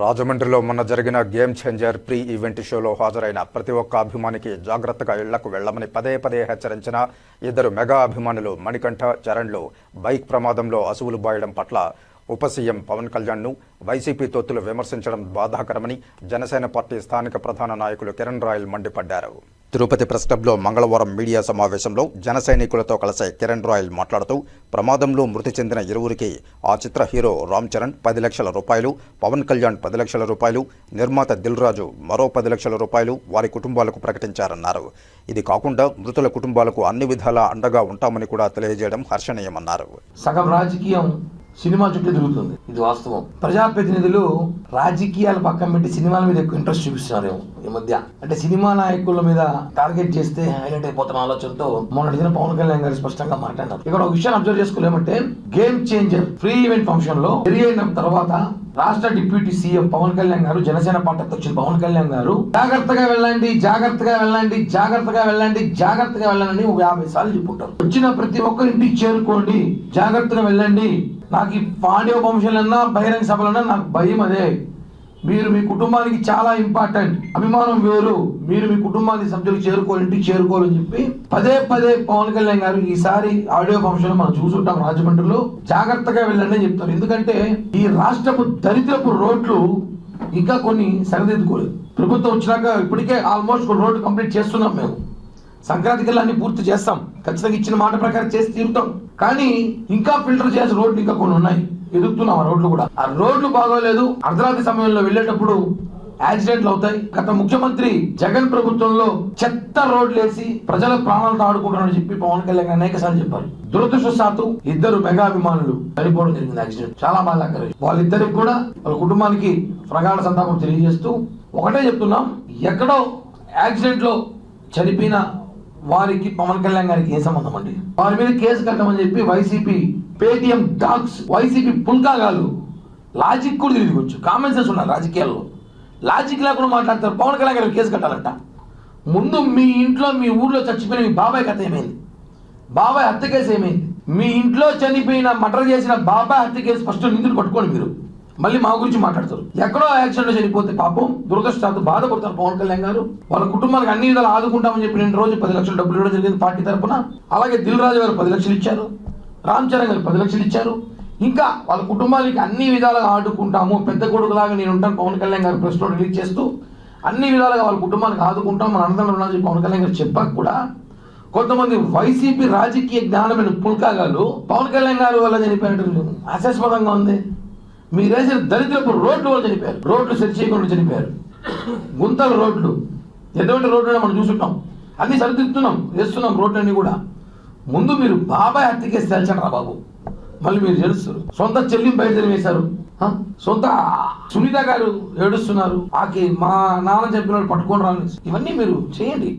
రాజమండ్రిలో మొన్న జరిగిన గేమ్ చేంజర్ ప్రీ ఈవెంట్ షోలో హాజరైన ప్రతి ఒక్క అభిమానికి జాగ్రత్తగా ఇళ్లకు వెళ్లమని పదే పదే హెచ్చరించిన ఇద్దరు మెగా అభిమానులు మణికంఠ, చరణ్లు బైక్ ప్రమాదంలో అసువులు బాయడం పట్ల ఉప సీఎం పవన్ కళ్యాణ్ను వైసీపీ తొత్తులు విమర్శించడం బాధాకరమని జనసేన పార్టీ స్థానిక ప్రధాన నాయకులు కిరణ్ రాయల్ మండిపడ్డారు. తిరుపతి ప్రెస్ క్లబ్లో మంగళవారం మీడియా సమావేశంలో జన సైనికులతో కలిసి కిరణ్ రాయల్ మాట్లాడుతూ ప్రమాదంలో మృతి చెందిన ఇరువురికి ఆ చిత్ర హీరో రామ్ చరణ్ 10 లక్షల రూపాయలు, పవన్ కళ్యాణ్ 10 లక్షల రూపాయలు, నిర్మాత దిల్ రాజు మరో 10 లక్షల రూపాయలు వారి కుటుంబాలకు ప్రకటించారన్నారు. ఇది కాకుండా మృతుల కుటుంబాలకు అన్ని విధాలా అండగా ఉంటామని కూడా తెలియజేయడం హర్షణీయమన్నారు. సగం రాజకీయం సినిమా చుట్టూ తిరుగుతుంది, ఇది వాస్తవం. ప్రజాప్రతినిధులు రాజకీయాలు పక్కన పెట్టి సినిమాల మీద ఎక్కువ ఇంట్రెస్ట్ చూపిస్తున్నారేమో ఈ మధ్య. అంటే సినిమా నాయకుల మీద టార్గెట్ చేస్తే హైలైట్ అయిపోతున్న ఆలోచనతో మొన్నటి పవన్ కళ్యాణ్ గారు స్పష్టంగా మాట్లాడారు. ఇక్కడ ఒక విషయాన్ని అబ్జర్వ్ చేసుకోలేమంటే Game Changer pre event function లో అయిన తర్వాత రాష్ట్ర డిప్యూటీ సీఎం పవన్ కళ్యాణ్ గారు, జనసేన పార్టీతో వచ్చిన పవన్ కళ్యాణ్ గారు జాగ్రత్తగా వెళ్ళండి, జాగ్రత్తగా వెళ్ళండి, జాగ్రత్తగా వెళ్ళండి, జాగ్రత్తగా వెళ్ళండి ఒక 50 సార్లు చెప్పుకుంటారు. వచ్చిన ప్రతి ఒక్కరింటికి చేరుకోండి, జాగ్రత్తగా వెళ్ళండి. నాకు ఈ ఆడియో ఫంక్షన్లన్నా బహిరంగ సభలన్నా నాకు భయం అదే. మీరు మీ కుటుంబానికి చాలా ఇంపార్టెంట్. అభిమానం వేరు, మీరు మీ కుటుంబానికి సభ్యులు ఇంటికి చేరుకోవాలని చెప్పి పదే పదే పవన్ కళ్యాణ్ గారు ఈసారి ఆడియో ఫంక్షన్ మనం చూసుంటాం రాజమండ్రిలో. జాగ్రత్తగా వెళ్ళండి అని చెప్తారు. ఎందుకంటే ఈ రాష్ట్రపు దరిద్రపు రోడ్లు ఇంకా కొన్ని సరిదిద్దుకోలేదు. ప్రభుత్వం వచ్చినాక ఇప్పటికే ఆల్మోస్ట్ కొన్ని రోడ్లు కంప్లీట్ చేస్తున్నాం. మేము సంక్రాంతి కల్లా అన్ని పూర్తి చేస్తాం, ఖచ్చితంగా ఇచ్చిన మాట ప్రకారం చేసి తీరుతాం. కానీ ఇంకా ఫిల్టర్ చేయాల్సిన రోడ్లు ఇంకా కొన్ని ఉన్నాయి, ఎదుగుతున్నాం. ఆ రోడ్లు కూడా ఆ రోడ్లు బాగోలేదు. అర్ధరాత్రి సమయంలో వెళ్ళేటప్పుడు యాక్సిడెంట్లు అవుతాయి. గత ముఖ్యమంత్రి జగన్ ప్రభుత్వంలో చెత్త రోడ్లు వేసి ప్రజల ప్రాణాలతో ఆడుకుంటారని చెప్పి పవన్ కళ్యాణ్ అనేక సార్లు చెప్పారు. దురదృష్టవశాత్తు ఇద్దరు మెగా అభిమానులు చనిపోవడం జరిగింది. యాక్సిడెంట్ చాలా బాధాకరం. వాళ్ళిద్దరికి కూడా వాళ్ళ కుటుంబానికి ప్రగాఢ సంతాపం తెలియజేస్తూ ఒకటే చెప్తున్నాం, ఎక్కడో యాక్సిడెంట్ లో చనిపోయిన వారికి పవన్ కళ్యాణ్ గారికి ఏ సంబంధం అండి? వారి మీద కేసు కట్టమని చెప్పి వైసీపీ పేటిఎం డాగ్స్, వైసీపీ పుల్కాగాలు లాజిక్ కూడా తెలియవచ్చు. కామన్ సెన్స్ ఉన్నారు రాజకీయాల్లో, లాజిక్ లేకుండా మాట్లాడతారు. పవన్ కళ్యాణ్ గారికి కేసు కట్టాలంట. ముందు మీ ఇంట్లో మీ ఊర్లో చచ్చిపోయిన మీ బాబాయ్ కథ ఏమైంది? బాబాయ్ హత్య కేసు ఏమైంది? మీ ఇంట్లో చనిపోయిన మర్డర్ చేసిన బాబాయ్ హత్య కేసు ఫస్ట్ నిందులు పట్టుకోండి. మీరు మళ్ళీ మా గురించి మాట్లాడతారు. ఎక్కడో యాక్సిడెంట్ లో చనిపోతే పాపం దురదృష్టాలు బాధపడతారు పవన్ కళ్యాణ్ గారు. వాళ్ళ కుటుంబానికి అన్ని విధాలు ఆదుకుంటామని చెప్పి నేను రోజు 10 లక్షల డబ్బులు ఇవ్వడం జరిగింది పార్టీ తరఫున. అలాగే దిల్ రాజు గారు 10 లక్షలు ఇచ్చారు, రామ్ చరణ్ గారు 10 లక్షలు ఇచ్చారు. ఇంకా వాళ్ళ కుటుంబానికి అన్ని విధాలుగా ఆదుకుంటాము, పెద్ద కొడుకులాగా నేను ఉంటాను పవన్ కళ్యాణ్ గారు ప్రెస్ లో రిలీజ్ చేస్తూ అన్ని విధాలుగా వాళ్ళ కుటుంబానికి ఆదుకుంటాం మన అన్నదండ్రులు చెప్పి పవన్ కళ్యాణ్ గారు చెప్పాక కూడా కొంతమంది వైసీపీ రాజకీయ జ్ఞానమైన పుల్కాగాలు పవన్ కళ్యాణ్ గారు వల్ల చనిపోయినట్టు హాస్యాస్పదంగా ఉంది. మీరు వేసిన దరిద్రపు రోడ్లు వాళ్ళు చనిపోయారు, రోడ్లు సరి చేయకుండా చనిపోయారు. గుంతల రోడ్లు, ఎటువంటి రోడ్లు మనం చూసుంటాం, అన్ని సరిదిద్దుతున్నాం, వేస్తున్నాం రోడ్లన్నీ కూడా. ముందు మీరు బాబాయ్ హత్య కేసు తేల్చండి బాబు, మళ్ళీ మీరు తెలుస్తారు. సొంత చెల్లిని బయట వేశారు, సొంత సునీత గారు ఏడుస్తున్నారు, ఆకి మా నాన్న చెప్పిన వాళ్ళు పట్టుకొని రాని. ఇవన్నీ మీరు చేయండి.